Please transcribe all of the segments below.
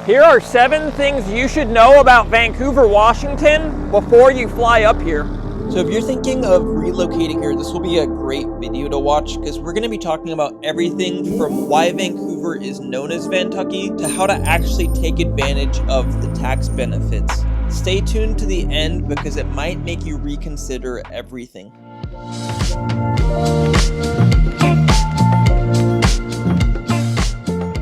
Here are 7 things you should know about Vancouver, Washington before you fly up here. So if you're thinking of relocating here, this will be a great video to watch because we're going to be talking about everything from why Vancouver is known as Vantucky to how to actually take advantage of the tax benefits. Stay tuned to the end because it might make you reconsider everything.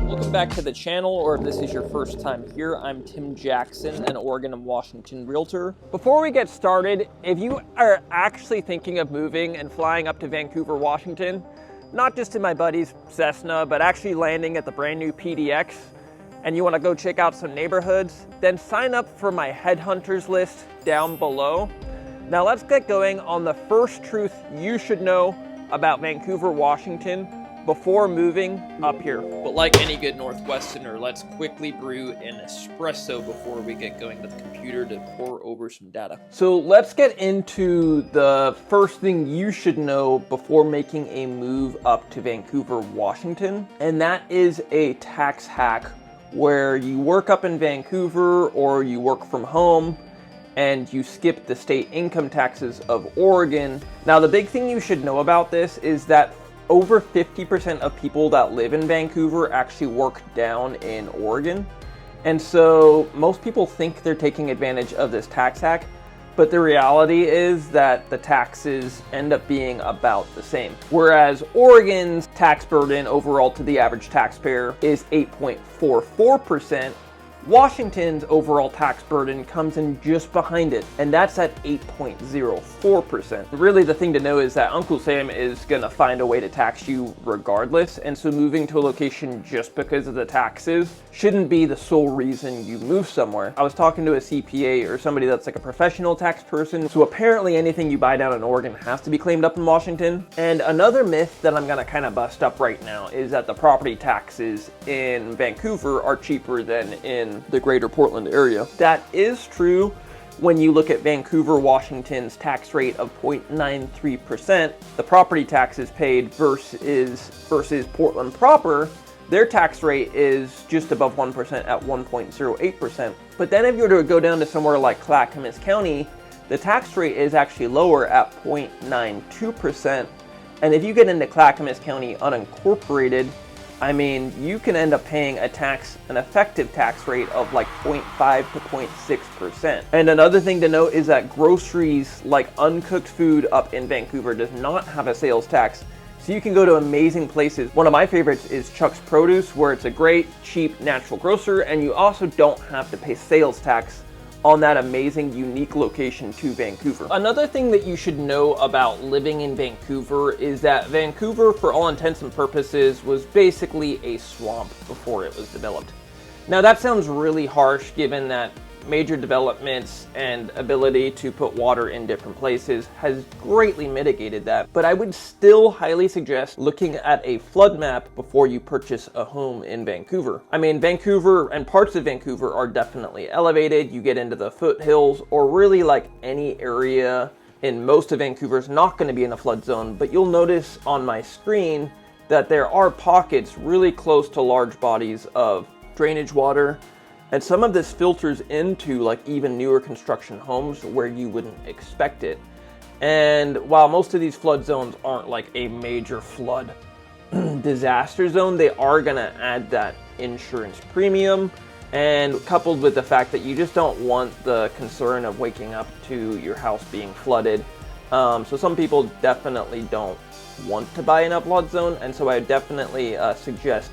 Welcome back to the channel, or if this is your first time here, I'm Tim Jackson, an Oregon&Washington realtor. Before we get started, if you are actually thinking of moving and flying up to Vancouver, Washington, not just in my buddy's Cesna, but actually landing at the brand new PDX, and you want to go check out some neighborhoods, then sign up for my headhunters list down below. Now let's get going on the first truth you should know about Vancouver, Washington before moving up here. But like any good Northwesterner, let's quickly brew an espresso before we get going to the computer to pour over some data. So let's get into the first thing you should know before making a move up to Vancouver, Washington, and that is a tax hack where you work up in Vancouver or you work from home and you skip the state income taxes of Oregon. Now the big thing you should know about this is that over 50% of people that live in Vancouver actually work down in Oregon. And so most people think they're taking advantage of this tax hack, but the reality is that the taxes end up being about the same. Whereas Oregon's tax burden overall to the average taxpayer is 8.44%, Washington's overall tax burden comes in just behind it, and that's at 8.04%. Really, the thing to know is that Uncle Sam is gonna find a way to tax you regardless, and so moving to a location just because of the taxes shouldn't be the sole reason you move somewhere. I was talking to a CPA or somebody that's like a professional tax person, so apparently anything you buy down in Oregon has to be claimed up in Washington. And another myth that I'm gonna kind of bust up right now is that the property taxes in Vancouver are cheaper than in the greater Portland area. That is true when you look at Vancouver, Washington's tax rate of 0.93%. The property taxes paid versus Portland proper, their tax rate is just above 1% at 1.08%. But then if you were to go down to somewhere like Camas County, the tax rate is actually lower at 0.92%. And if you get into Camas County unincorporated, I mean, you can end up paying an effective tax rate of like 0.5 to 0.6%. And another thing to note is that groceries like uncooked food up in Vancouver does not have a sales tax. So you can go to amazing places. One of my favorites is Chuck's Produce, where it's a great, cheap, natural grocer, and you also don't have to pay sales tax on that amazing, unique location to Vancouver. Another thing that you should know about living in Vancouver is that Vancouver, for all intents and purposes, was basically a swamp before it was developed. Now that sounds really harsh given that major developments and ability to put water in different places has greatly mitigated that, but I would still highly suggest looking at a flood map before you purchase a home in Vancouver. I mean, Vancouver and parts of Vancouver are definitely elevated. You get into the foothills, or really like any area in most of Vancouver is not going to be in a flood zone, but you'll notice on my screen that there are pockets really close to large bodies of drainage water. And some of this filters into like even newer construction homes where you wouldn't expect it. And while most of these flood zones aren't like a major flood disaster zone, they are gonna add that insurance premium, and coupled with the fact that you just don't want the concern of waking up to your house being flooded. So some people definitely don't want to buy in a flood zone, and so I definitely suggest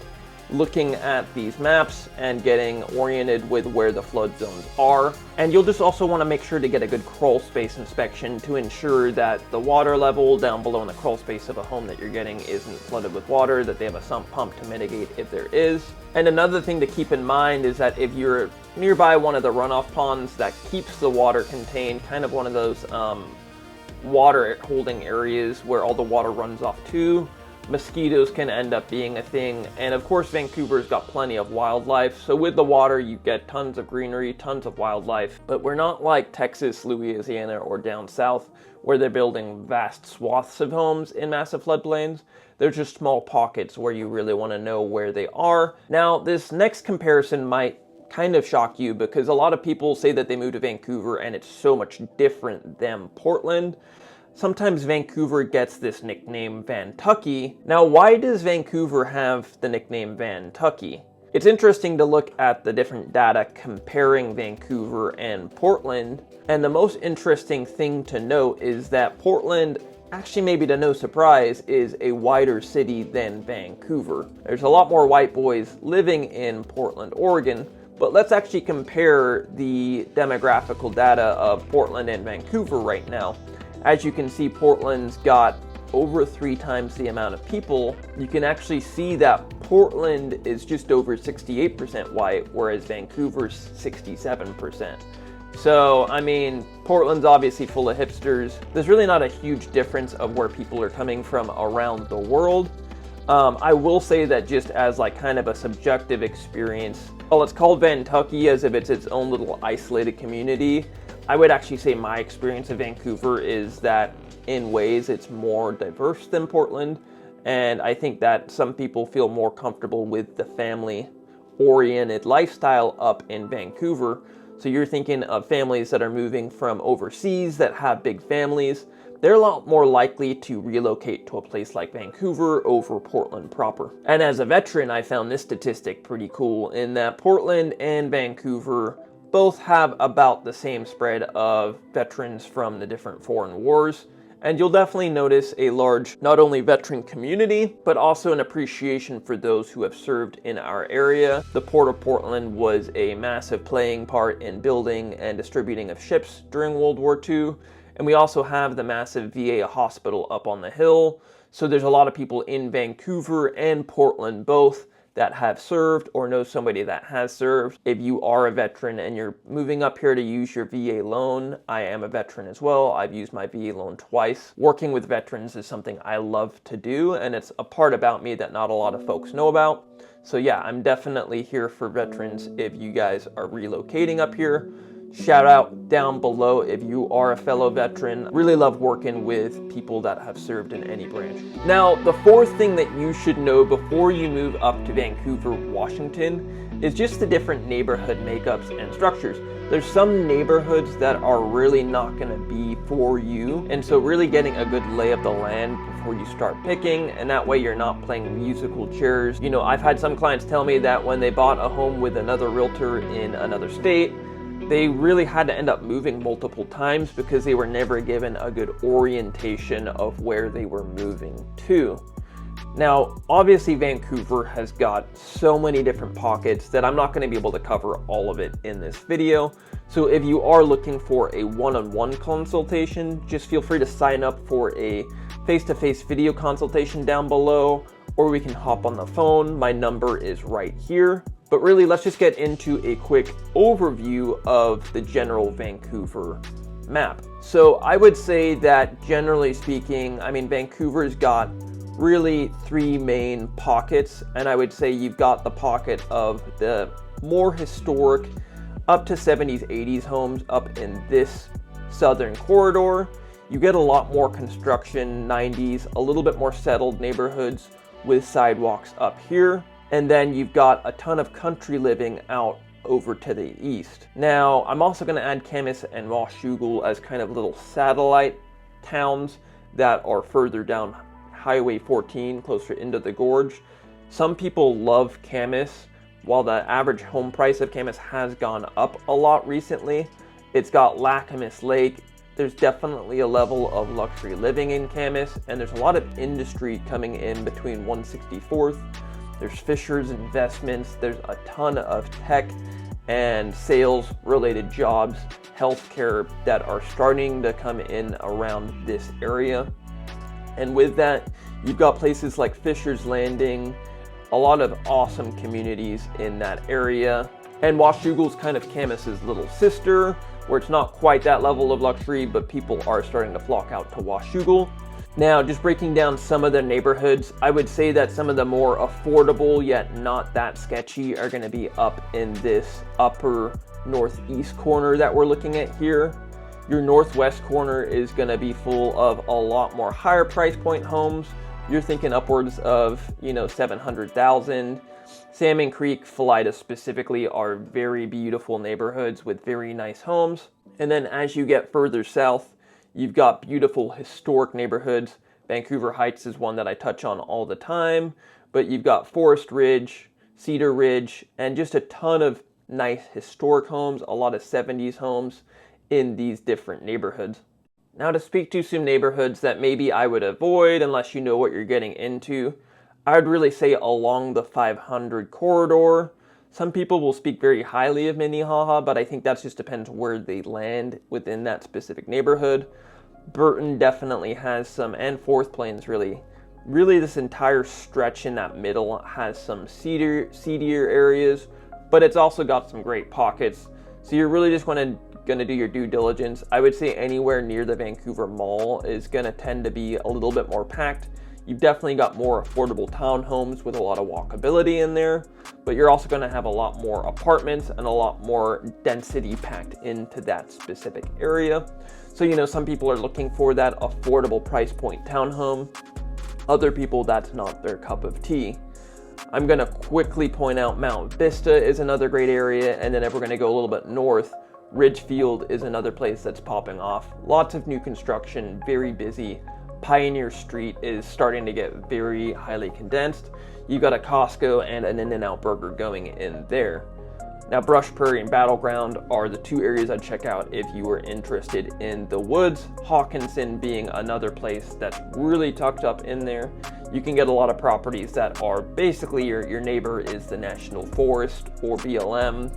looking at these maps and getting oriented with where the flood zones are. And you'll just also want to make sure to get a good crawl space inspection to ensure that the water level down below in the crawl space of a home that you're getting isn't flooded with water, that they have a sump pump to mitigate if there is. And another thing to keep in mind is that if you're nearby one of the runoff ponds that keeps the water contained, kind of one of those water holding areas where all the water runs off to, mosquitoes can end up being a thing. And of course, Vancouver's got plenty of wildlife. So with the water, you get tons of greenery, tons of wildlife. But we're not like Texas, Louisiana, or down south, where they're building vast swaths of homes in massive floodplains. There's just small pockets where you really want to know where they are. Now, this next comparison might kind of shock you, because a lot of people say that they moved to Vancouver and it's so much different than Portland. Sometimes Vancouver gets this nickname Vantucky. Now, why does Vancouver have the nickname Vantucky? It's interesting to look at the different data comparing Vancouver and Portland. And the most interesting thing to note is that Portland, actually maybe to no surprise, is a wider city than Vancouver. There's a lot more white boys living in Portland, Oregon. But let's actually compare the demographical data of Portland and Vancouver right now. As you can see, Portland's got over 3 times the amount of people. You can actually see that Portland is just over 68% white, whereas Vancouver's 67%. So, I mean, Portland's obviously full of hipsters. There's really not a huge difference of where people are coming from around the world. I will say that just as like kind of a subjective experience, while it's called Vantucky as if it's its own little isolated community, I would actually say my experience of Vancouver is that in ways it's more diverse than Portland, and I think that some people feel more comfortable with the family-oriented lifestyle up in Vancouver. So you're thinking of families that are moving from overseas that have big families. They're a lot more likely to relocate to a place like Vancouver over Portland proper. And as a veteran, I found this statistic pretty cool in that Portland and Vancouver both have about the same spread of veterans from the different foreign wars. And you'll definitely notice a large, not only veteran community, but also an appreciation for those who have served in our area. The Port of Portland was a massive playing part in building and distributing of ships during World War II. And we also have the massive VA hospital up on the hill. So there's a lot of people in Vancouver and Portland both that have served or know somebody that has served. If you are a veteran and you're moving up here to use your VA loan, I am a veteran as well. I've used my VA loan twice. Working with veterans is something I love to do, and it's a part about me that not a lot of folks know about. So yeah, I'm definitely here for veterans if you guys are relocating up here. Shout out down below if you are a fellow veteran. Really love working with people that have served in any branch. Now, the fourth thing that you should know before you move up to Vancouver, Washington, is just the different neighborhood makeups and structures. There's some neighborhoods that are really not gonna be for you, and so really getting a good lay of the land before you start picking, and that way you're not playing musical chairs. You know, I've had some clients tell me that when they bought a home with another realtor in another state, they really had to end up moving multiple times because they were never given a good orientation of where they were moving to. Now, obviously Vancouver has got so many different pockets that I'm not going to be able to cover all of it in this video. So if you are looking for a one-on-one consultation, just feel free to sign up for a face-to-face video consultation down below, or we can hop on the phone. My number is right here. But really, let's just get into a quick overview of the general Vancouver map. So I would say that generally speaking, I mean, Vancouver's got really 3 main pockets, and I would say you've got the pocket of the more historic up to 70s, 80s homes up in this southern corridor. You get a lot more construction, 90s, a little bit more settled neighborhoods with sidewalks up here. And then you've got a ton of country living out over to the east. Now, I'm also going to add Camas and Washougal as kind of little satellite towns that are further down Highway 14, closer into the gorge. Some people love Camas. While the average home price of Camas has gone up a lot recently, it's got Lacamas Lake. There's definitely a level of luxury living in Camas, and there's a lot of industry coming in between 164th. There's Fisher's investments, there's a ton of tech and sales related jobs, healthcare that are starting to come in around this area. And with that, you've got places like Fisher's Landing, a lot of awesome communities in that area. And Washougal's kind of Camas's little sister, where it's not quite that level of luxury, but people are starting to flock out to Washougal. Now, just breaking down some of the neighborhoods, I would say that some of the more affordable yet not that sketchy are going to be up in this upper northeast corner that we're looking at here. Your northwest corner is going to be full of a lot more higher price point homes. You're thinking upwards of, 700,000. Salmon Creek, Philida specifically, are very beautiful neighborhoods with very nice homes. And then as you get further south, you've got beautiful historic neighborhoods. Vancouver Heights is one that I touch on all the time, but you've got Forest Ridge, Cedar Ridge, and just a ton of nice historic homes, a lot of 70s homes in these different neighborhoods. Now, to speak to some neighborhoods that maybe I would avoid unless you know what you're getting into, I would really say along the 500 corridor. Some people will speak very highly of Minnehaha, but I think that just depends where they land within that specific neighborhood. Burton definitely has some, and Fourth Plains really. Really, this entire stretch in that middle has some seedier areas, but it's also got some great pockets. So you're really just going to do your due diligence. I would say anywhere near the Vancouver Mall is going to tend to be a little bit more packed. You've definitely got more affordable townhomes with a lot of walkability in there, but you're also going to have a lot more apartments and a lot more density packed into that specific area. So, you know, some people are looking for that affordable price point townhome. Other people, that's not their cup of tea. I'm going to quickly point out Mount Vista is another great area, and then if we're going to go a little bit north, Ridgefield is another place that's popping off. Lots of new construction, very busy. Pioneer Street is starting to get very highly condensed. You've got a Costco and an In-N-Out Burger going in there. Now, Brush Prairie and Battleground are the two areas I'd check out if you were interested in the woods. Hawkinson being another place that's really tucked up in there. You can get a lot of properties that are basically your neighbor is the National Forest or BLM,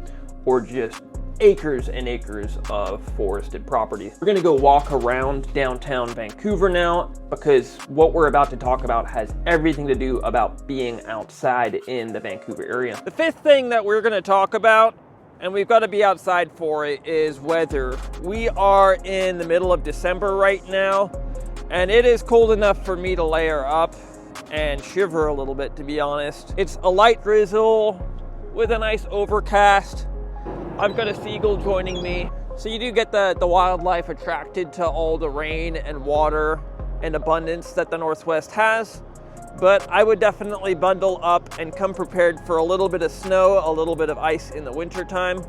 or just acres and acres of forested property. We're gonna go walk around downtown Vancouver now, because what we're about to talk about has everything to do about being outside in the Vancouver area. The fifth thing that we're gonna talk about, and we've got to be outside for it, is weather. We are in the middle of December right now, and it is cold enough for me to layer up and shiver a little bit, to be honest. It's a light drizzle with a nice overcast. I've got a seagull joining me. So you do get the wildlife attracted to all the rain and water and abundance that the Northwest has. But I would definitely bundle up and come prepared for a little bit of snow, a little bit of ice in the wintertime.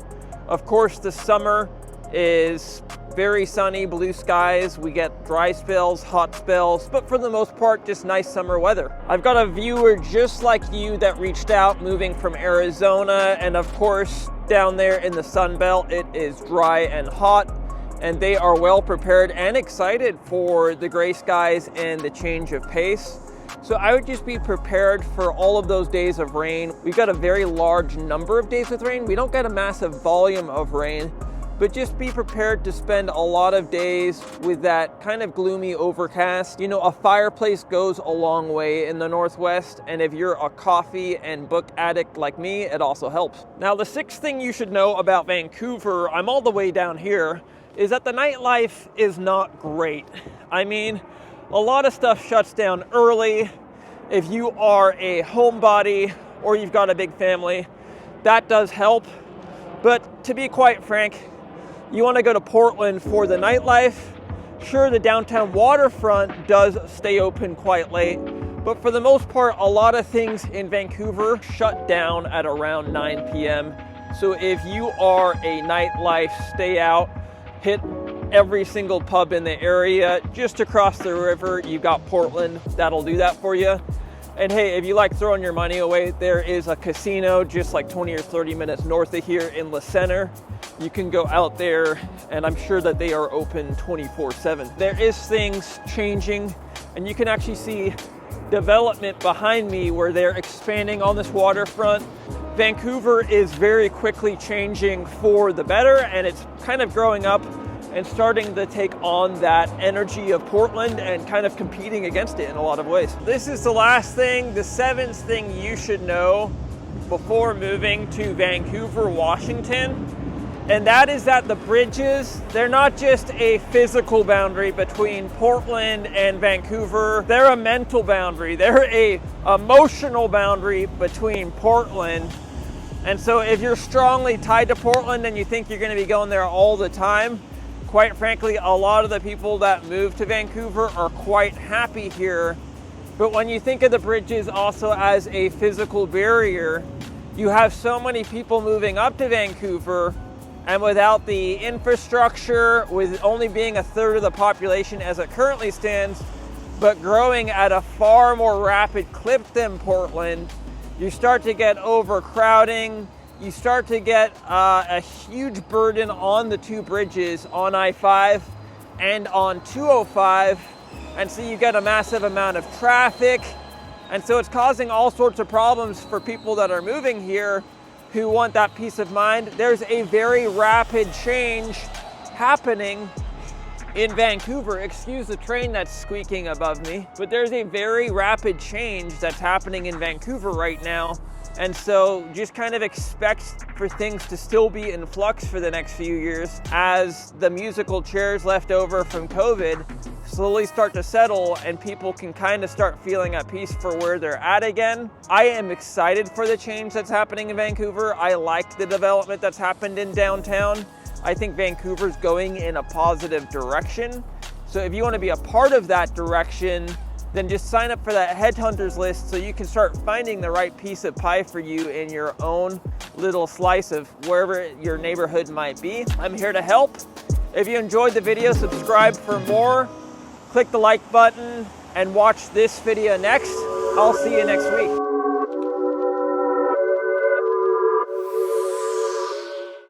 Of course, the summer is very sunny, blue skies. We get dry spells, hot spells, but for the most part, just nice summer weather. I've got a viewer just like you that reached out, moving from Arizona, and of course, down there in the Sun Belt, it is dry and hot, and they are well prepared and excited for the gray skies and the change of pace. So I would just be prepared for all of those days of rain. We've got a very large number of days with rain. We don't get a massive volume of rain, but just be prepared to spend a lot of days with that kind of gloomy overcast. You know, a fireplace goes a long way in the Northwest, and if you're a coffee and book addict like me, it also helps. Now, the sixth thing you should know about Vancouver, I'm all the way down here, is that the nightlife is not great. I mean, a lot of stuff shuts down early. If you are a homebody or you've got a big family, that does help. But to be quite frank, you want to go to Portland for the nightlife. Sure, the downtown waterfront does stay open quite late, but for the most part, a lot of things in Vancouver shut down at around 9 p.m. So if you are a nightlife stay out, hit every single pub in the area. Just across the river, you've got Portland. That'll do that for you. And hey, if you like throwing your money away, there is a casino just like 20 or 30 minutes north of here in La Center. You can go out there, and I'm sure that they are open 24/7. There is things changing, and you can actually see development behind me where they're expanding on this waterfront. Vancouver is very quickly changing for the better, and it's kind of growing up and starting to take on that energy of Portland and kind of competing against it in a lot of ways. This is the last thing, the seventh thing you should know before moving to Vancouver, Washington. And that is that the bridges, they're not just a physical boundary between Portland and Vancouver, they're a mental boundary. They're a emotional boundary between Portland. And so if you're strongly tied to Portland and you think you're gonna be going there all the time, quite frankly, a lot of the people that move to Vancouver are quite happy here But when you think of the bridges also as a physical barrier, you have so many people moving up to Vancouver, and without the infrastructure, with only being a third of the population as it currently stands, but growing at a far more rapid clip than Portland, you start to get overcrowding. You start to get a huge burden on the two bridges, on I-5 and on 205. And so you get a massive amount of traffic. And so it's causing all sorts of problems for people that are moving here who want that peace of mind. There's a very rapid change happening in Vancouver. Excuse the train that's squeaking above me, but there's a very rapid change that's happening in Vancouver right now. And so just kind of expect for things to still be in flux for the next few years as the musical chairs left over from COVID slowly start to settle and people can kind of start feeling at peace for where they're at again. I am excited for the change that's happening in Vancouver. I like the development that's happened in downtown. I think Vancouver's going in a positive direction. So if you want to be a part of that direction, then just sign up for that headhunters list so you can start finding the right piece of pie for you in your own little slice of wherever your neighborhood might be. I'm here to help. If you enjoyed the video, subscribe for more. Click the like button and watch this video next. I'll see you next week.